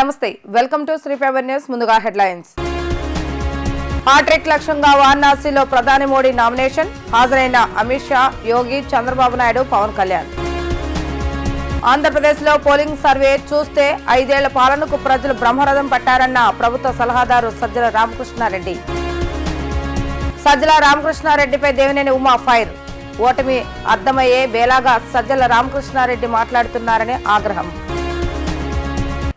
నమస్తే welcome to Sri fibre news. ముందుగా headlines. Hattrick లక్ష్యంగా వారణాసిలో ప్రధాని మోడీ నామినేషన్. హాజరైన అమిత్ షా, యోగి, చంద్రబాబు నాయుడు, పవన్ కళ్యాణ్. ఆంధ్రప్రదేశ్లో పోలింగ్ సర్వే చూస్తే 5 ఏళ్ల పాలనకు ప్రజలు బ్రహ్మరథం పట్టారన్న ప్రభుత్వ సలహాదారు సజ్జల రామకృష్ణారెడ్డి. సజ్జల రామకృష్ణారెడ్డిపై దేవినేని ఉమా ఫైర్. ఓటమి అర్థమయ్యే వేలాగా సజ్జల రామకృష్ణారెడ్డి మాట్లాడుతున్నారని ఆగ్రహం.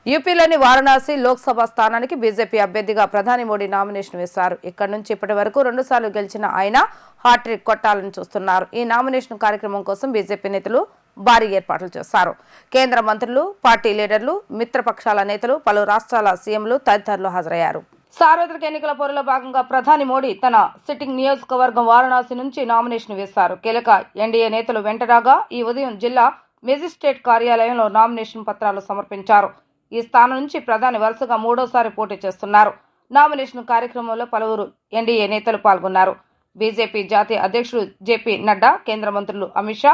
యూపీలోని వారణాసి లోక్సభ స్థానానికి బీజేపీ అభ్యర్థిగా ప్రధాని మోడీ నామినేషన్ వేశారు. ఇక్కడి నుంచి ఇప్పటి వరకు 2 సార్లు గెలిచిన ఆయన హాట్రిక్ కొట్టాలని చూస్తున్నారు. ఈ నామినేషన్ కార్యక్రమం కోసం బీజేపీ నేతలు భారీ ఏర్పాట్లు చేశారు. కేంద్ర మంత్రులు, పార్టీ లీడర్లు, మిత్రపక్షాల నేతలు, పలు రాష్ట్రాల సీఎంలు తదితరులు హాజరయ్యారు. సార్వత్రిక ఎన్నికల పోరులో భాగంగా ప్రధాని మోడీ తన సిట్టింగ్ నియోజకవర్గం వారణాసి నుంచి నామినేషన్ వేశారు. కీలక ఎన్డీఏ నేతలు వెంటరాగా ఈ ఉదయం జిల్లా మెజిస్ట్రేట్ కార్యాలయంలో నామినేషన్ పత్రాలు సమర్పించారు. ఈ స్థానం నుంచి ప్రధాని వరుసగా 3వసారి పోటీ చేస్తున్నారు. నామినేషన్ కార్యక్రమంలో పలువురు ఎన్డీఏ నేతలు పాల్గొన్నారు. బీజేపీ జాతీయ అధ్యక్షుడు జేపీ నడ్డా, కేంద్ర మంత్రులు అమిత్ షా,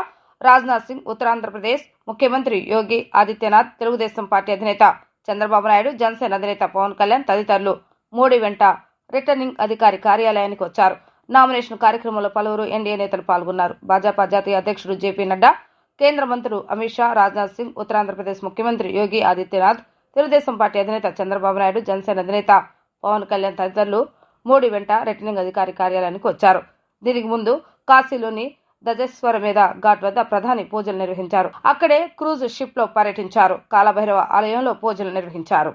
రాజ్నాథ్ సింగ్, ఉత్తరాంధ్రప్రదేశ్ ముఖ్యమంత్రి యోగి ఆదిత్యనాథ్, తెలుగుదేశం పార్టీ అధినేత చంద్రబాబు నాయుడు, జనసేన అధినేత పవన్ కళ్యాణ్ తదితరులు మోడీ వెంట రిటర్నింగ్ అధికారి కార్యాలయానికి వచ్చారు. నామినేషన్ కార్యక్రమంలో పలువురు ఎన్డీఏ నేతలు పాల్గొన్నారు. భాజపా జాతీయ అధ్యక్షుడు జేపీ నడ్డా, కేంద్ర మంత్రులు అమిత్ షా, రాజ్నాథ్ సింగ్, ఉత్తరాంధ్రప్రదేశ్ ముఖ్యమంత్రి యోగి ఆదిత్యనాథ్, తెలుగుదేశం పార్టీ అధినేత చంద్రబాబు నాయుడు, జనసేన అధినేత పవన్ కళ్యాణ్ తదితరులు మోడీ వెంట రిటర్నింగ్ అధికారి కార్యాలయానికి వచ్చారు. దీనికి ముందు కాశీలోని దజేశ్వర మీద ఘాట్ వద్ద ప్రధాని పూజలు నిర్వహించారు. అక్కడే క్రూజ్ షిప్ లో పర్యటించారు. కాలభైరవ ఆలయంలో పూజలు నిర్వహించారు.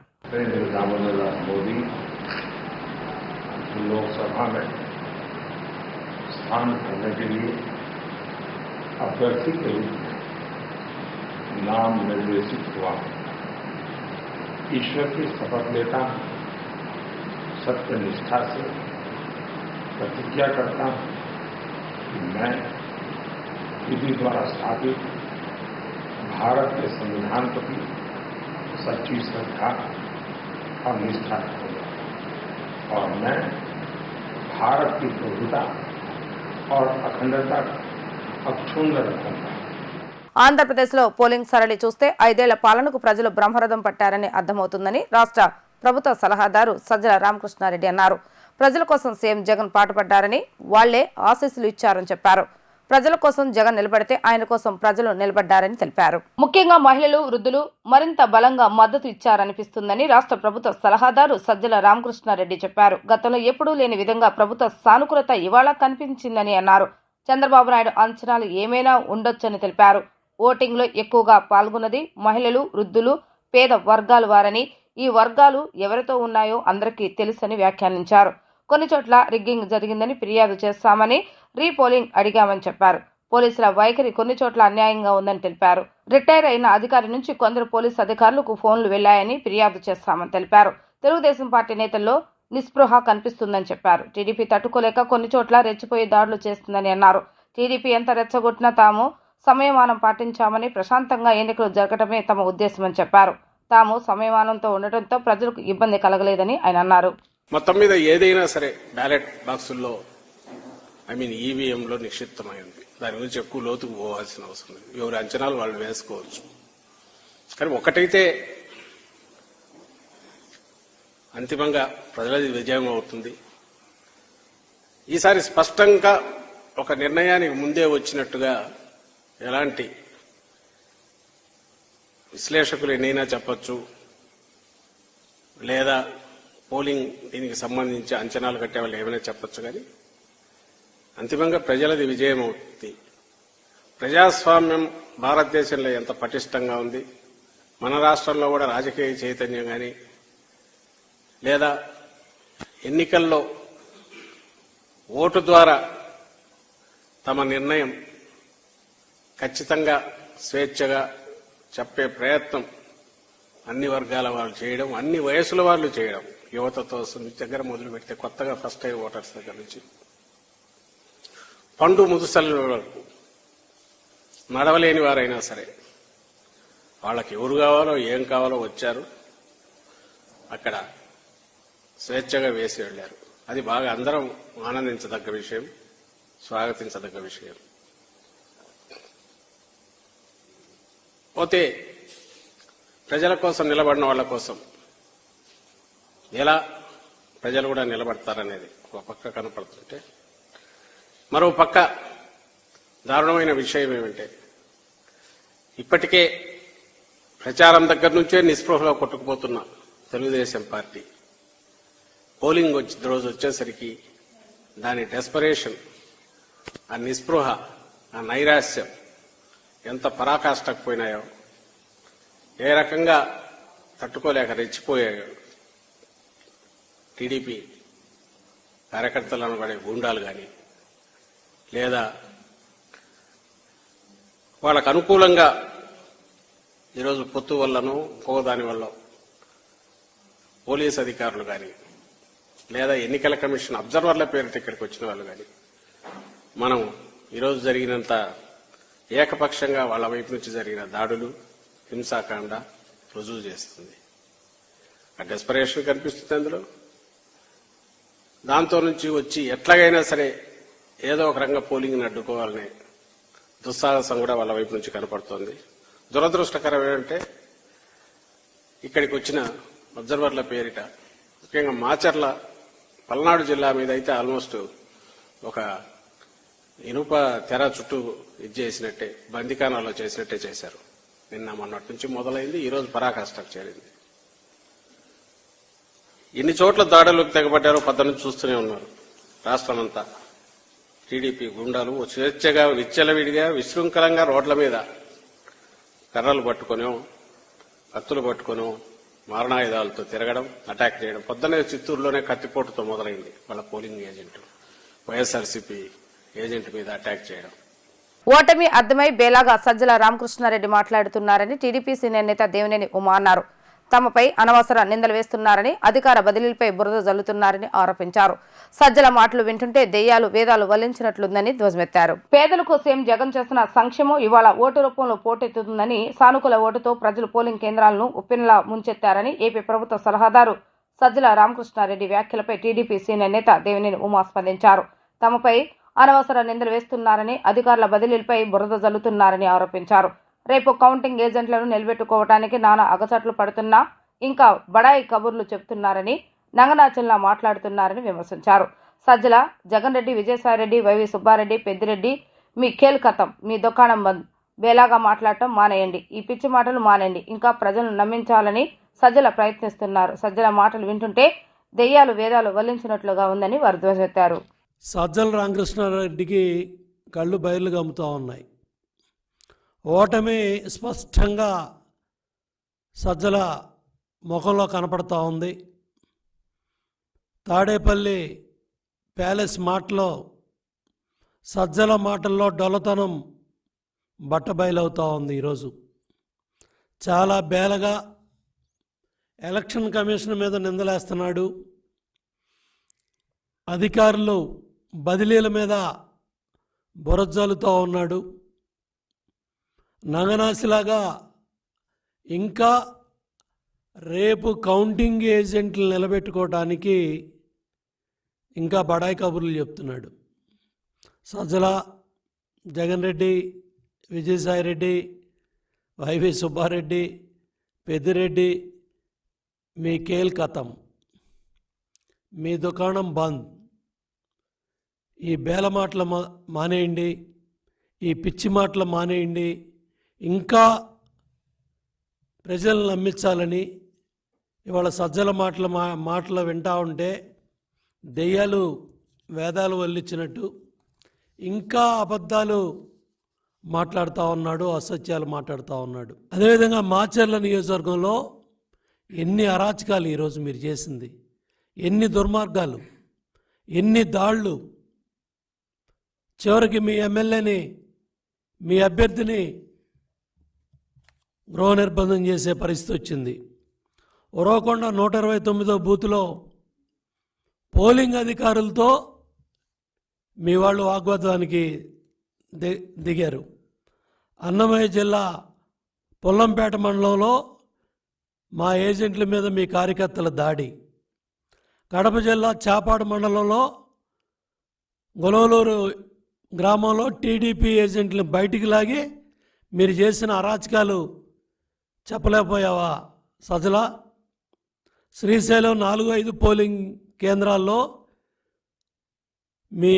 नाम निर्देशित हुआ। ईश्वर की शपथ लेता हूं, सत्य निष्ठा से प्रतिज्ञा करता हूं कि मैं विधि द्वारा स्थापित भारत के संविधान प्रति सच्ची श्रद्धा और निष्ठा रखूंगा और मैं भारत की प्रभुता और अखंडता अक्षुण्ण रखूंगा. ఆంధ్రప్రదేశ్లో పోలింగ్ సరళి చూస్తే 5 ఏళ్ల పాలనకు ప్రజలు బ్రహ్మరథం పట్టారని అర్థమవుతుందని రాష్ట్ర ప్రభుత్వ సలహాదారు సజ్జల రామకృష్ణారెడ్డి అన్నారు. ప్రజల కోసం సీఎం జగన్ పాటుపడ్డారని, వాళ్లే ఆశీస్సులు ఇచ్చారని చెప్పారు. ప్రజల కోసం జగన్ నిలబడితే ఆయన కోసం ప్రజలు నిలబడ్డారని తెలిపారు. ముఖ్యంగా మహిళలు, వృద్ధులు మరింత బలంగా మద్దతు ఇచ్చారనిపిస్తుందని రాష్ట్ర ప్రభుత్వ సలహాదారు సజ్జల రామకృష్ణారెడ్డి చెప్పారు. గతంలో ఎప్పుడూ లేని విధంగా ప్రభుత్వ సానుకూలత ఇవాళ కనిపించిందని అన్నారు. చంద్రబాబు నాయుడు అంచనాలు ఏమైనా ఉండొచ్చని తెలిపారు. ఓటింగ్ లో ఎక్కువగా పాల్గొన్నది మహిళలు, వృద్ధులు, పేద వర్గాల వారని, ఈ వర్గాలు ఎవరితో ఉన్నాయో అందరికీ తెలుసని వ్యాఖ్యానించారు. కొన్ని చోట్ల రిగ్గింగ్ జరిగిందని ఫిర్యాదు చేస్తామని, రీపోలింగ్ అడిగామని చెప్పారు. పోలీసుల వైఖరి కొన్ని చోట్ల అన్యాయంగా ఉందని తెలిపారు. రిటైర్ అయిన అధికారి నుంచి కొందరు పోలీసు అధికారులకు ఫోన్లు వెళ్లాయని ఫిర్యాదు చేస్తామని తెలిపారు. తెలుగుదేశం పార్టీ నేతల్లో నిస్పృహ కనిపిస్తుందని చెప్పారు. టీడీపీ తట్టుకోలేక కొన్ని చోట్ల రెచ్చిపోయి దాడులు చేస్తుందని అన్నారు. టీడీపీ ఎంత రెచ్చగొట్టినా తాము సమయమానం పాటించామని, ప్రశాంతంగా ఎన్నికలు జరగడమే తమ ఉద్దేశమని చెప్పారు. తాము సమయమానంతో ఉండటంతో ప్రజలకు ఇబ్బంది కలగలేదని ఆయన అన్నారు. మొత్తం మీద ఏదైనా సరే బ్యాలెట్ బాక్సుల్లో ఈవీఎంలో నిక్షిప్తమైంది. దాని గురించి ఎక్కువ లోతుకు పోవాల్సిన అవసరం లేదు. ఎవరి అంచనాలు వాళ్ళు వేసుకోవచ్చు. కానీ ఒకటైతే అంతిమంగా ప్రజలది విజయం అవుతుంది. ఈసారి స్పష్టంగా ఒక నిర్ణయానికి ముందే వచ్చినట్టుగా ఎలాంటి విశ్లేషకులు ఎన్నైనా చెప్పొచ్చు, లేదా పోలింగ్ దీనికి సంబంధించి అంచనాలు కట్టే వాళ్ళు ఏమైనా చెప్పొచ్చు, కానీ అంతిమంగా ప్రజలది విజయం అవుతుంది. ప్రజాస్వామ్యం భారతదేశంలో ఎంత పటిష్టంగా ఉంది, మన రాష్ట్రంలో కూడా రాజకీయ చైతన్యం కానీ, లేదా ఎన్నికల్లో ఓటు ద్వారా తమ నిర్ణయం ఖచ్చితంగా స్వేచ్ఛగా చెప్పే ప్రయత్నం అన్ని వర్గాల వాళ్ళు చేయడం, అన్ని వయసుల వాళ్ళు చేయడం, యువతతో దగ్గర మొదలు పెడితే కొత్తగా ఫస్ట్ టైం ఓటర్స్ దగ్గర నుంచి పండు ముదుసల వరకు నడవలేని వారైనా సరే వాళ్ళకి ఎవరు కావాలో ఏం కావాలో వచ్చారు. అక్కడ స్వేచ్ఛగా వేసి వెళ్లారు. అది బాగా అందరం ఆనందించదగ్గ విషయం, స్వాగతించదగ్గ విషయం. పోతే ప్రజల కోసం నిలబడిన వాళ్ళ కోసం ఎలా ప్రజలు కూడా నిలబడతారనేది ఒక పక్క కనపడుతుంటే, మరో పక్క దారుణమైన విషయం ఏమంటే, ఇప్పటికే ప్రచారం దగ్గర నుంచే నిస్పృహలో కొట్టుకుపోతున్న తెలుగుదేశం పార్టీ పోలింగ్ రోజు వచ్చేసరికి దాని డెస్పరేషన్, ఆ నిస్పృహ, ఆ నైరాశ్యం ఎంత పరాకాష్ఠకు పోయినాయో, ఏ రకంగా తట్టుకోలేక రెచ్చిపోయాయో టీడీపీ కార్యకర్తలను పడే గూండాలు కానీ, లేదా వాళ్ళకు అనుకూలంగా ఈరోజు పొత్తు వల్లనో ఇంకో దాని వల్ల పోలీస్ అధికారులు కానీ, లేదా ఎన్నికల కమిషన్ అబ్జర్వర్ల పేరిట ఇక్కడికి వచ్చిన వాళ్ళు కానీ, మనం ఈరోజు జరిగినంత ఏకపక్షంగా వాళ్ళ వైపు నుంచి జరిగిన దాడులు, హింసాకాండ రుజువు చేస్తుంది. ఆ డెస్పరేషన్ కనిపిస్తుంది అందులో. దాంతో నుంచి వచ్చి ఎట్లాగైనా సరే ఏదో ఒక రంగ పోలింగ్ని అడ్డుకోవాలనే దుస్సాహసం కూడా వాళ్ళ వైపు నుంచి కనపడుతోంది. దురదృష్టకరం ఏంటంటే, ఇక్కడికి వచ్చిన అబ్జర్వర్ల పేరిట ముఖ్యంగా మాచర్ల, పల్నాడు జిల్లా మీద అయితే ఆల్మోస్ట్ ఒక ఇనుప తెర చుట్టూ చేసినట్టే, బందికానాలో చేసినట్టే చేశారు. నిన్న మొన్నటి నుంచి మొదలైంది, ఈరోజు పరాకాష్ఠకు చేరింది. ఎన్ని చోట్ల దాడులకు తెగబడ్డారో పద్దనుంచి చూస్తూనే ఉన్నారు. రాష్ట్రమంతా టీడీపీ గుండాలు స్వేచ్ఛగా, విచ్చలవిడిగా, విశృంఖలంగా రోడ్ల మీద కర్రలు పట్టుకొనో, కత్తులు పట్టుకొనో, మారణాయుధాలతో తిరగడం, అటాక్ చేయడం. పొద్దునే చిత్తూరులోనే కత్తిపోటుతో మొదలైంది వాళ్ళ పోలింగ్ ఏజెంట్, వైఎస్ఆర్సీపీ ఏజెంట్ మీద అటాక్ చేయడం. ఓటమి అర్థమై బేలాగా సజ్జల రామకృష్ణారెడ్డి మాట్లాడుతున్నారని టీడీపీ సీనియర్ నేత దేవినేని ఉమా అన్నారు. తమపై అనవసర నిందలు వేస్తున్నారని, అధికార బదిలీలపై బురద జల్లుతున్నారని ఆరోపించారు. సజ్జల మాటలు వింటుంటే దెయ్యాలు వేదాలు వల్లించినట్లుందని ధ్వజమెత్తారు. పేదలకు సీఎం జగన్ చేసిన సంక్షేమం ఇవాళ ఓటు రూపంలో పోటెత్తుతుందని, సానుకూల ఓటుతో ప్రజలు పోలింగ్ కేంద్రాలను ఉప్పెనలా ముంచెత్తారని ఏపీ ప్రభుత్వ సలహాదారు సజ్జల రామకృష్ణారెడ్డి వ్యాఖ్యలపై టీడీపీ సీనియర్ నేత దేవినేని ఉమా స్పందించారు. తమపై అనవసర నిందలు వేస్తున్నారని, అధికారుల బదిలీలపై బురద జల్లుతున్నారని ఆరోపించారు. రేపు కౌంటింగ్ ఏజెంట్లను నిలబెట్టుకోవడానికి నానా అగచట్లు పడుతున్నా ఇంకా బడాయి కబుర్లు చెబుతున్నారని, నంగనాచల్లా మాట్లాడుతున్నారని విమర్శించారు. సజ్జల, జగన్ రెడ్డి, విజయసాయిరెడ్డి, వైవి సుబ్బారెడ్డి, పెద్దిరెడ్డి, మీ ఖేల్ ఖతం, మీ దుకాణం బంద్, బేలాగా మాట్లాడటం మానేయండి, ఈ పిచ్చి మాటలు మానేయండి, ఇంకా ప్రజలను నమ్మించాలని సజ్జల ప్రయత్నిస్తున్నారు. సజ్జల మాటలు వింటుంటే దెయ్యాలు వేదాలు వల్లించినట్లుగా ఉందని వారు ధ్వజమెత్తారు. సజ్జల రామకృష్ణారెడ్డికి కళ్ళు బయలు గమ్ముతూ ఉన్నాయి. ఓటమి స్పష్టంగా సజ్జల ముఖంలో కనపడతా ఉంది. తాడేపల్లి ప్యాలెస్ మాటలో, సజ్జల మాటల్లో డొల్లతనం బట్టబయలవుతూ ఉంది. ఈరోజు చాలా బేలగా ఎలక్షన్ కమిషన్ మీద నిందలేస్తున్నాడు. అధికారులు బదిలీల మీద బురజల్లుతూ ఉన్నాడు. నంగనాసిలాగా ఇంకా రేపు కౌంటింగ్ ఏజెంట్లు నిలబెట్టుకోవటానికి ఇంకా బడాయి కబుర్లు చెప్తున్నాడు. సజ్జల, జగన్ రెడ్డి, విజయసాయిరెడ్డి, వైవి సుబ్బారెడ్డి, పెద్దిరెడ్డి, మీ ఖేల్ ఖతం, మీ దుకాణం బంద్, ఈ బేల మాటలు మానేయండి, ఈ పిచ్చి మాటలు మానేయండి, ఇంకా ప్రజలను నమ్మించాలని ఇవాళ సజ్జల మాటలు వింటా ఉంటే దెయ్యాలు వేదాలు వల్లించినట్టు ఇంకా అబద్ధాలు మాట్లాడుతూ ఉన్నాడు, అసత్యాలు మాట్లాడుతూ ఉన్నాడు. అదేవిధంగా మాచర్ల నియోజకవర్గంలో ఎన్ని అరాచకాలు ఈరోజు మీరు చేసింది, ఎన్ని దుర్మార్గాలు, ఎన్ని దాళ్ళు. చివరికి మీ ఎమ్మెల్యేని, మీ అభ్యర్థిని గృహ నిర్బంధం చేసే పరిస్థితి వచ్చింది. ఉరవకొండ 129వ బూత్లో పోలింగ్ అధికారులతో మీ వాళ్ళు వాగ్వాదానికి దిగారు. అన్నమయ్య జిల్లా పొల్లంపేట మండలంలో మా ఏజెంట్ల మీద మీ కార్యకర్తల దాడి. కడప జిల్లా చాపాడు మండలంలో గొలవలూరు గ్రామంలో టీడీపీ ఏజెంట్లను బయటికి లాగి మీరు చేసిన అరాచకాలు చెప్పలేకపోయావా సజ్జల? శ్రీశైలం 4-5 పోలింగ్ కేంద్రాల్లో మీ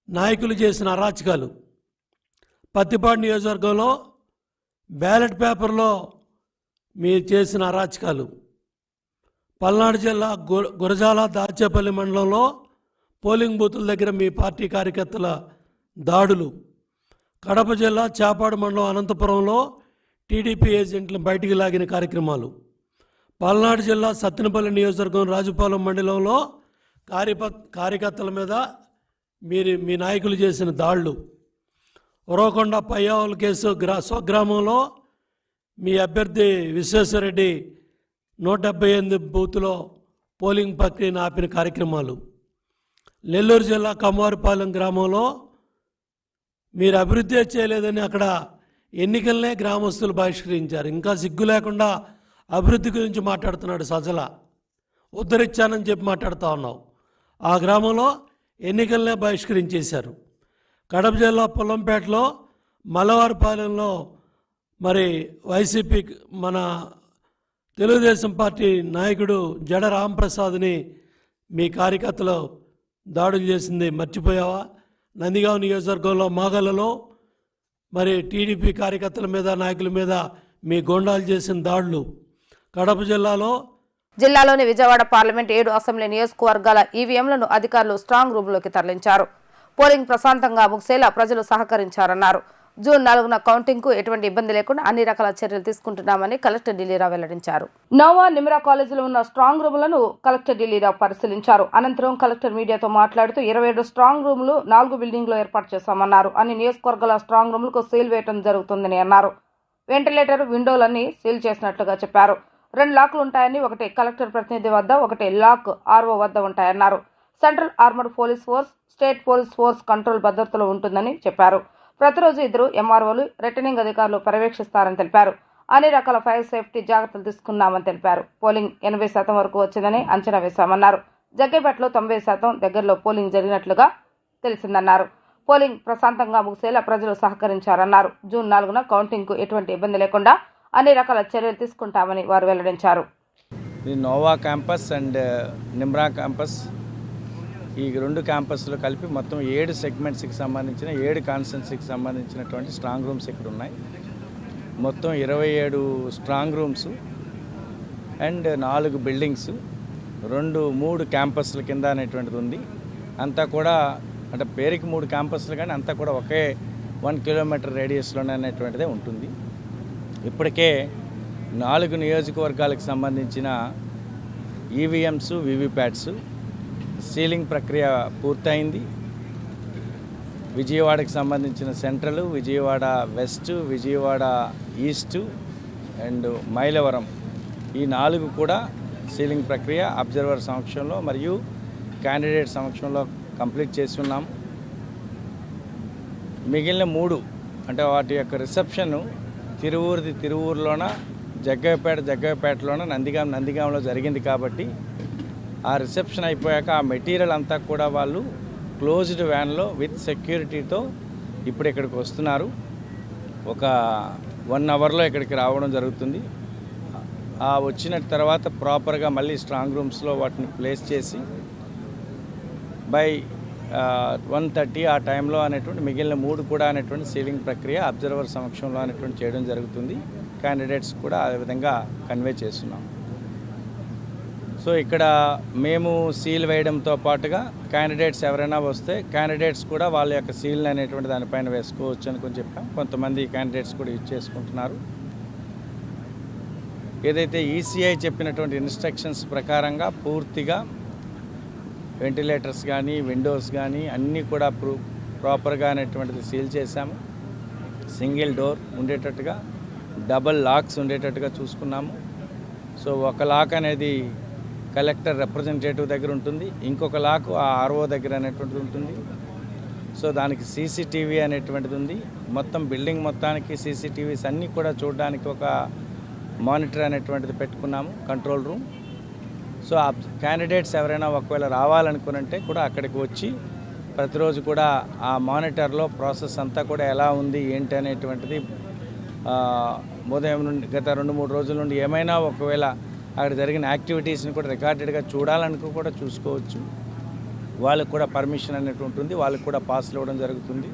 నాయకులు చేసిన అరాచకాలు, పత్తిపాడు నియోజకవర్గంలో బ్యాలెట్ పేపర్లో మీరు చేసిన అరాచకాలు, పల్నాడు జిల్లా గురజాల దాచేపల్లి మండలంలో పోలింగ్ బూతుల దగ్గర మీ పార్టీ కార్యకర్తల దాడులు, కడప జిల్లా చేపాడు మండలం అనంతపురంలో టీడీపీ ఏజెంట్లను బయటికి లాగిన కార్యక్రమాలు, పల్నాడు జిల్లా సత్తెనపల్లి నియోజకవర్గం రాజుపాలెం మండలంలో కార్యకర్తల మీద మీ నాయకులు చేసిన దాడులు, ఉరవకొండ పయ్యావుల కేసు స్వగ్రామంలో మీ అభ్యర్థి విశ్వేశ్వరరెడ్డి 178 బూతులో పోలింగ్ ప్రక్రియను ఆపిన కార్యక్రమాలు, నెల్లూరు జిల్లా కమ్మవారిపాలెం గ్రామంలో మీరు అభివృద్ధి చేయలేదని అక్కడ ఎన్నికలనే గ్రామస్తులు బహిష్కరించారు. ఇంకా సిగ్గు లేకుండా అభివృద్ధి గురించి మాట్లాడుతున్నాడు సజల, ఉద్ధరించానని చెప్పి మాట్లాడుతూ ఉన్నావు. ఆ గ్రామంలో ఎన్నికలనే బహిష్కరించేశారు. కడప జిల్లా పొల్లంపేటలో మలవారిపాలెంలో మరి వైసీపీ మన తెలుగుదేశం పార్టీ నాయకుడు జడ రాంప్రసాద్ని మీ కార్యకర్తలు దాడులు చేసింది మర్చిపోయావా? నందిగాం నియోజకవర్గంలో మాగలలో మరి టీడీపీ కార్యకర్తల మీద నాయకుల మీద మీ గోండాలు చేసిన దాడులు, కడప జిల్లాలోని విజయవాడ పార్లమెంట్ 7 అసెంబ్లీ నియోజకవర్గాల ఈవీఎంలను అధికారులు స్ట్రాంగ్ రూమ్లోకి తరలించారు. పోలింగ్ ప్రశాంతంగా ముగిసేలా ప్రజలు సహకరించారన్నారు. జూన్ 4న కౌంటింగ్కు ఎటువంటి ఇబ్బంది లేకుండా అన్ని రకాల చర్యలు తీసుకుంటున్నామని కలెక్టర్ ఢిల్లీరావు వెల్లడించారు. నోవా నిమ్రా కాలేజీలో ఉన్న స్ట్రాంగ్ రూములను కలెక్టర్ ఢిల్లీరావు పరిశీలించారు. అనంతరం కలెక్టర్ మీడియాతో మాట్లాడుతూ 27 స్ట్రాంగ్ రూములు 4 బిల్డింగ్లో ఏర్పాటు చేశామన్నారు. అన్ని నియోజకవర్గాల స్ట్రాంగ్ రూములకు సీల్ వేయడం జరుగుతుందని అన్నారు. వెంటిలేటర్, విండోలన్నీ సీల్ చేసినట్లుగా చెప్పారు. 2 లాక్లు ఉంటాయని, ఒకటి కలెక్టర్ ప్రతినిధి వద్ద, ఒకటి లాక్ ఆర్ఓ వద్ద ఉంటాయన్నారు. Central armoured police force, state police force control భద్రతలో ఉంటుందని చెప్పారు. ప్రతిరోజు 2 ఎంఆర్ఓలు, రిటర్నింగ్ అధికారులు పర్యవేక్షిస్తారని తెలిపారు. అన్ని రకాల ఫైర్ సేఫ్టీ జాగ్రత్తలు తీసుకున్నామని తెలిపారు. పోలింగ్ 80% వరకు వచ్చిందని అంచనా వేశామన్నారు. జగ్గేపేటలో 90% దగ్గరలో పోలింగ్ జరిగినట్లుగా తెలిసిందన్నారు. పోలింగ్ ప్రశాంతంగా ముగిసేలా ప్రజలు సహకరించారన్నారు. జూన్ 4న కౌంటింగ్కు ఎటువంటి ఇబ్బంది లేకుండా అన్ని రకాల చర్యలు తీసుకుంటామని వారు వెల్లడించారు. Nova campus and Nimra campus, ఈ 2 క్యాంపస్లు కలిపి మొత్తం 7 సెగ్మెంట్స్కి సంబంధించిన 7 కాన్స్టిట్యున్సీకి సంబంధించినటువంటి స్ట్రాంగ్ రూమ్స్ ఇక్కడ ఉన్నాయి. మొత్తం 27 స్ట్రాంగ్ రూమ్స్ అండ్ 4 బిల్డింగ్స్, 3 క్యాంపస్ల కింద అనేటువంటిది ఉంది. అంతా కూడా అంటే పేరుకి 3 క్యాంపస్లు, కానీ అంతా కూడా ఒకే 1 కిలోమీటర్ రేడియస్లోనే అనేటువంటిదే ఉంటుంది. ఇప్పటికే 4 నియోజకవర్గాలకు సంబంధించిన ఈవీఎంస్, వీవీప్యాట్స్ సీలింగ్ ప్రక్రియ పూర్తయింది. విజయవాడకి సంబంధించిన central, Vijayawada west, Vijayawada east and Mylavaram, ఈ 4 కూడా సీలింగ్ ప్రక్రియ అబ్జర్వర్ సమక్షంలో మరియు క్యాండిడేట్ సమక్షంలో కంప్లీట్ చేసి ఉన్నాం. మిగిలిన 3 అంటే వాటి యొక్క రిసెప్షన్ తిరువూరులోన, జగ్గయ్యపేటలోన, నందిగాంలో జరిగింది. కాబట్టి ఆ రిసెప్షన్ అయిపోయాక ఆ మెటీరియల్ అంతా కూడా వాళ్ళు క్లోజ్డ్ వ్యాన్లో విత్ సెక్యూరిటీతో ఇప్పుడు ఇక్కడికి వస్తున్నారు. ఒక 1 అవర్లో ఇక్కడికి రావడం జరుగుతుంది. ఆ వచ్చిన తర్వాత ప్రాపర్గా మళ్ళీ స్ట్రాంగ్ రూమ్స్లో వాటిని ప్లేస్ చేసి బై 1:30 ఆ టైంలో అనేటువంటి మిగిలిన 3 కూడా అనేటువంటి సీలింగ్ ప్రక్రియ అబ్జర్వర్ సమక్షంలో అనేటువంటి చేయడం జరుగుతుంది. క్యాండిడేట్స్ కూడా ఆ విధంగా కన్వే చేస్తున్నాం. సో ఇక్కడ మేము సీల్ వేయడంతో పాటుగా క్యాండిడేట్స్ ఎవరైనా వస్తే క్యాండిడేట్స్ కూడా వాళ్ళ యొక్క సీల్ అనేటువంటి దానిపైన వేసుకోవచ్చు అని చెప్పాం. కొంతమంది క్యాండిడేట్స్ కూడా యూజ్ చేసుకుంటున్నారు. ఏదైతే ఈసీఐ చెప్పినటువంటి ఇన్స్ట్రక్షన్స్ ప్రకారంగా పూర్తిగా వెంటిలేటర్స్ కానీ, విండోస్ కానీ అన్నీ కూడా ప్రాపర్గా అనేటువంటిది సీల్ చేశాము. సింగిల్ డోర్ ఉండేటట్టుగా, డబల్ లాక్స్ ఉండేటట్టుగా చూసుకున్నాము. సో ఒక లాక్ అనేది కలెక్టర్ రిప్రజెంటేటివ్ దగ్గర ఉంటుంది, ఇంకొక లాక్ ఆ ఆర్ఓ దగ్గర అనేటువంటిది ఉంటుంది. సో దానికి సీసీటీవీ అనేటువంటిది ఉంది. మొత్తం బిల్డింగ్ మొత్తానికి సీసీటీవీస్ అన్నీ కూడా చూడడానికి ఒక మానిటర్ అనేటువంటిది పెట్టుకున్నాము, కంట్రోల్ రూమ్. సో ఆ క్యాండిడేట్స్ ఎవరైనా ఒకవేళ రావాలనుకునంటే కూడా అక్కడికి వచ్చి ప్రతిరోజు కూడా ఆ మానిటర్లో ప్రాసెస్ అంతా కూడా ఎలా ఉంది ఏంటి అనేటువంటిది ఉదయం నుండి గత 2-3 రోజుల నుండి ఏమైనా ఒకవేళ అక్కడ జరిగిన యాక్టివిటీస్ని కూడా రికార్డెడ్గా చూడాలనుకో కూడా చూసుకోవచ్చు. వాళ్ళకు కూడా పర్మిషన్ అనేది ఉంటుంది, వాళ్ళకు కూడా పాస్లు ఇవ్వడం జరుగుతుంది.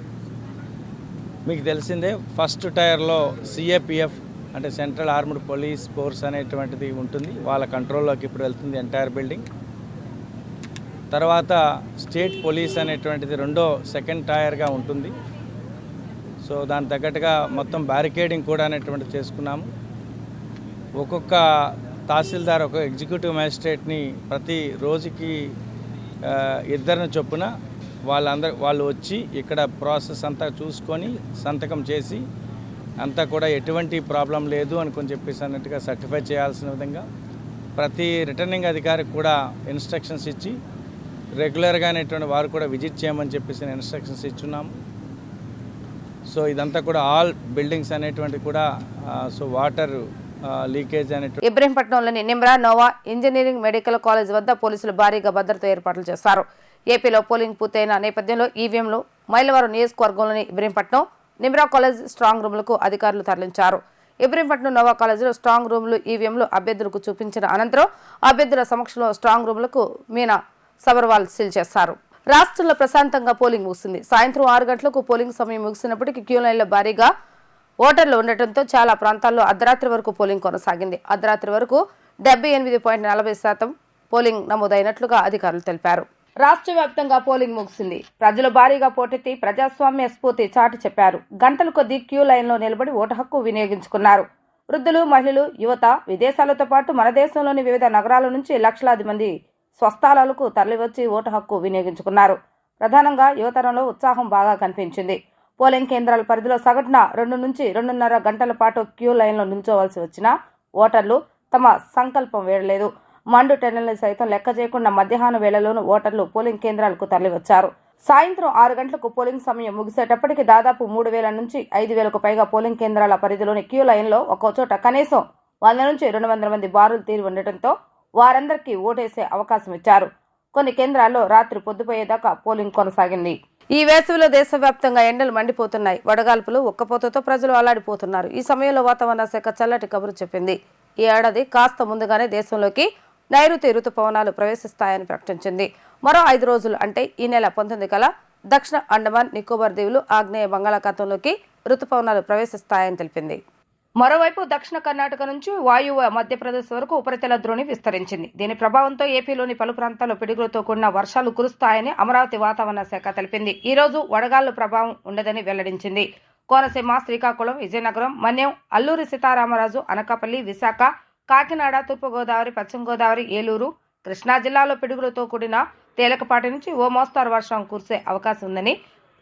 మీకు తెలిసిందే, ఫస్ట్ టైర్లో సిఏపిఎఫ్ అంటే సెంట్రల్ ఆర్మ్డ్ పోలీస్ ఫోర్స్ అనేటువంటిది ఉంటుంది, వాళ్ళ కంట్రోల్లోకి ఇప్పుడు వెళ్తుంది ఎంటైర్ బిల్డింగ్. తర్వాత స్టేట్ పోలీస్ అనేటువంటిది సెకండ్ టైర్గా ఉంటుంది. సో దాని తగ్గట్టుగా మొత్తం బ్యారికేడింగ్ కూడా అనేటువంటిది చేసుకున్నాము. ఒక్కొక్క తహసీల్దార్ ఒక ఎగ్జిక్యూటివ్ మ్యాజిస్ట్రేట్ని ప్రతి రోజుకి 2 చొప్పున వాళ్ళు వచ్చి ఇక్కడ ప్రాసెస్ అంతా చూసుకొని సంతకం చేసి అంతా కూడా ఎటువంటి ప్రాబ్లం లేదు అని చెప్పేసి అన్నట్టుగా సర్టిఫై చేయాల్సిన విధంగా ప్రతి రిటర్నింగ్ అధికారికి కూడా ఇన్స్ట్రక్షన్స్ ఇచ్చి రెగ్యులర్గా అనేటువంటి వారు కూడా విజిట్ చేయమని చెప్పేసి ఇన్స్ట్రక్షన్స్ ఇచ్చున్నాము. సో ఇదంతా కూడా ఆల్ బిల్డింగ్స్ అనేటువంటి కూడా సో వాటర్ లీకేజ్ అనేటువంటి ఇబ్రహీంపట్నంలోని Nimra Nova engineering medical college వద్ద పోలీసులు భారీగా భద్రతా ఏర్పాట్లు చేశారు. ఏపీలో పోలింగ్ పూర్తయిన నేపథ్యంలో ఈవీఎంలు మైలవరం నియోజకవర్గంలోని ఇబ్రహీంపట్నం నిమ్రా కాలేజ్ స్ట్రాంగ్ రూమ్లకు అధికారులు తరలించారు. ఇబ్రహీంపట్నం నోవా కాలేజీలో స్ట్రాంగ్ రూమ్లు ఈవీఎంలు అభ్యర్థులకు చూపించిన అనంతరం అభ్యర్థుల సమక్షంలో స్ట్రాంగ్ రూమ్లకు మీనా సబర్వాల్ సీల్ చేశారు. రాష్ట్రంలో ప్రశాంతంగా పోలింగ్ ముగిసింది. సాయంత్రం 6 గంటలకు పోలింగ్ సమయం ముగిసినప్పటికీ క్యూ లైన్లో భారీగా ఓటర్లు ఉండటంతో చాలా ప్రాంతాల్లో అర్ధరాత్రి వరకు పోలింగ్ కొనసాగింది. అర్ధరాత్రి వరకు 78.40% పోలింగ్ నమోదైనట్లుగా అధికారులు తెలిపారు. రాష్ట్ర వ్యాప్తంగా పోలింగ్ ముగిసింది. ప్రజలు భారీగా పోటెత్తి ప్రజాస్వామ్య స్ఫూర్తి చాటి చెప్పారు. గంటల కొద్దీ క్యూ లైన్లో నిలబడి ఓటు హక్కు వినియోగించుకున్నారు. వృద్ధులు, మహిళలు, యువత, విదేశాలతో పాటు మన దేశంలోని వివిధ నగరాల నుంచి లక్షలాది మంది స్వస్థలాలకు తరలివచ్చి ఓటు హక్కు వినియోగించుకున్నారు. ప్రధానంగా యువతరంలో ఉత్సాహం బాగా కనిపించింది. పోలింగ్ కేంద్రాల పరిధిలో సగటున 2 నుంచి 2.5 గంటల పాటు క్యూ లైన్లో నిల్చోవలసి వచ్చిన ఓటర్లు తమ సంకల్పం వేయలేదు. మండు టెన్నెల్ని సైతం లెక్క చేయకుండా మధ్యాహ్న వేళలోనూ ఓటర్లు పోలింగ్ కేంద్రాలకు తరలివచ్చారు. సాయంత్రం 6 గంటలకు పోలింగ్ సమయం ముగిసేటప్పటికి దాదాపు 3,000 నుంచి 5,000కు పైగా పోలింగ్ కేంద్రాల పరిధిలోని క్యూ లైన్లో ఒక్కో చోట కనీసం 100 నుంచి 200 మంది బారులు తీరి ఉండటంతో వారందరికీ ఓటేసే అవకాశం ఇచ్చారు. కొన్ని కేంద్రాల్లో రాత్రి పొద్దుపోయేదాకా పోలింగ్ కొనసాగింది. ఈ వేసవిలో దేశవ్యాప్తంగా ఎండలు మండిపోతున్నాయి. వడగాల్పులు, ఉక్కపోతతో ప్రజలు అల్లాడిపోతున్నారు. ఈ సమయంలో వాతావరణ శాఖ చల్లటి కబురు చెప్పింది. ఈ ఏడాది కాస్త ముందుగానే దేశంలోకి నైరుతి రుతుపవనాలు ప్రవేశిస్తాయని ప్రకటించింది. మరో 5 రోజులు అంటే ఈ నెల 19 కల్లా దక్షిణ అండమాన్ నికోబార్ దీవులు, ఆగ్నేయ బంగాళాఖాతంలోకి రుతుపవనాలు ప్రవేశిస్తాయని తెలిపింది. మరోవైపు దక్షిణ కర్ణాటక నుంచి వాయువ్య మధ్యప్రదేశ్ వరకు ఉపరితల ద్రోణి విస్తరించింది. దీని ప్రభావంతో ఏపీలోని పలు ప్రాంతాల్లో పిడుగులతో కూడిన వర్షాలు కురుస్తాయని అమరావతి వాతావరణ శాఖ తెలిపింది. ఈ రోజు వడగాళ్ల ప్రభావం ఉండదని వెల్లడించింది. కోనసీమ, శ్రీకాకుళం, విజయనగరం, మన్యం, అల్లూరి సీతారామరాజు, అనకాపల్లి, విశాఖ, కాకినాడ, తూర్పుగోదావరి, పశ్చిమ గోదావరి, ఏలూరు, కృష్ణా జిల్లాలో పిడుగులతో కూడిన తేలికపాటి నుంచి ఓ మోస్తారు వర్షం కురిసే అవకాశం ఉందని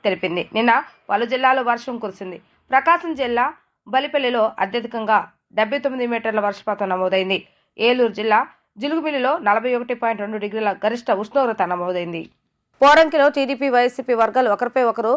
తెలిపింది. నిన్న పలు జిల్లాలో వర్షం కురిసింది. ప్రకాశం జిల్లా బలిపల్లిలో అత్యధికంగా 79 మీటర్ల వర్షపాతం నమోదైంది. ఏలూరు జిల్లా జిలుగుమిల్లిలో 41.2 డిగ్రీల గరిష్ట ఉష్ణోగ్రత నమోదైంది. పోరంకిలో టీడీపీ, వైసీపీ వర్గాలు ఒకరిపై ఒకరు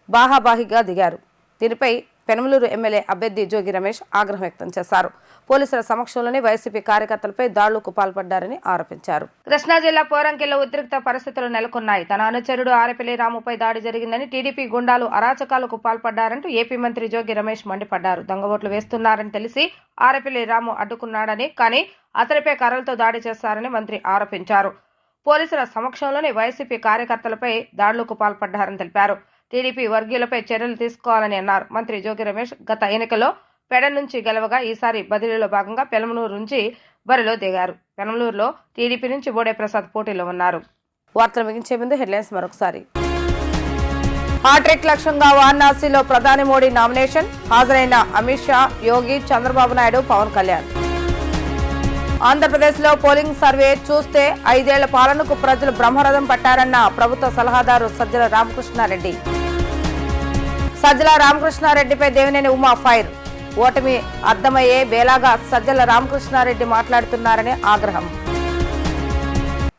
బాహాబాహిగా దిగారు. దీనిపై పెనమలూరు ఎమ్మెల్యే అభ్యర్థి జోగి రమేష్ ఆగ్రహం వ్యక్తం చేశారు. పోలీసుల సమక్షంలోనే వైసీపీ కార్యకర్తలపై దాడులకు పాల్పడ్డారని ఆరోపించారు. కృష్ణా జిల్లా పోరంకిలో ఉద్రిక్త పరిస్థితులు నెలకొన్నాయి. తన అనుచరుడు ఆరెపల్లి రాముపై దాడి జరిగిందని, టీడీపీ గుండాలు అరాచకాలకు పాల్పడ్డారంటూ ఏపీ మంత్రి జోగి రమేష్ మండిపడ్డారు. దొంగ ఓట్లు వేస్తున్నారని తెలిసి ఆరెపల్లి రాము అడ్డుకున్నాడని, కానీ అతడిపై కర్రలతో దాడి చేశారని మంత్రి ఆరోపించారు. పోలీసుల సమక్షంలోనే వైసీపీ కార్యకర్తలపై దాడులకు పాల్పడ్డారని తెలిపారు. టీడీపీ వర్గీయులపై చర్యలు తీసుకోవాలని అన్నారు. మంత్రి జోగి రమేష్ గత ఎన్నికల్లో పెడ నుంచి గెలవగా ఈసారి బదిలీలో భాగంగా పెనమలూరు నుంచి బరిలో దిగారు. పెనమలూరులో టీడీపీ నుంచి బోడే ప్రసాద్ పోటీలో ఉన్నారు. వార్తలు ముగించే ముందు హెడ్లైన్స్ మరొకసారి. హాట్రిక్ లక్ష్యంగా వారణాసిలో ప్రధాని మోడీ నామినేషన్, హాజరైన అమిత్ షా, యోగి, చంద్రబాబు నాయుడు, పవన్ కళ్యాణ్. ఆంధ్రప్రదేశ్లో పోలింగ్ సర్వే చూస్తే 5 ఏళ్ల పాలనకు ప్రజలు బ్రహ్మరథం పట్టారన్న ప్రభుత్వ సలహాదారు సజ్జల రామకృష్ణారెడ్డి. సజ్జల రామకృష్ణారెడ్డిపై దేవినేని ఉమా ఫైర్. ఓటమి అర్థమయ్యే వేలాగా సజ్జల రామకృష్ణారెడ్డి మాట్లాడుతున్నారని ఆగ్రహం.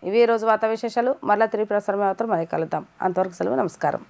ఇవి ఈ రోజు వార్తా విశేషాలు. మరలా తిరిగి ప్రసారం అవుతారు. మళ్ళీ కలుద్దాం. అంతవరకు సెలవు. నమస్కారం.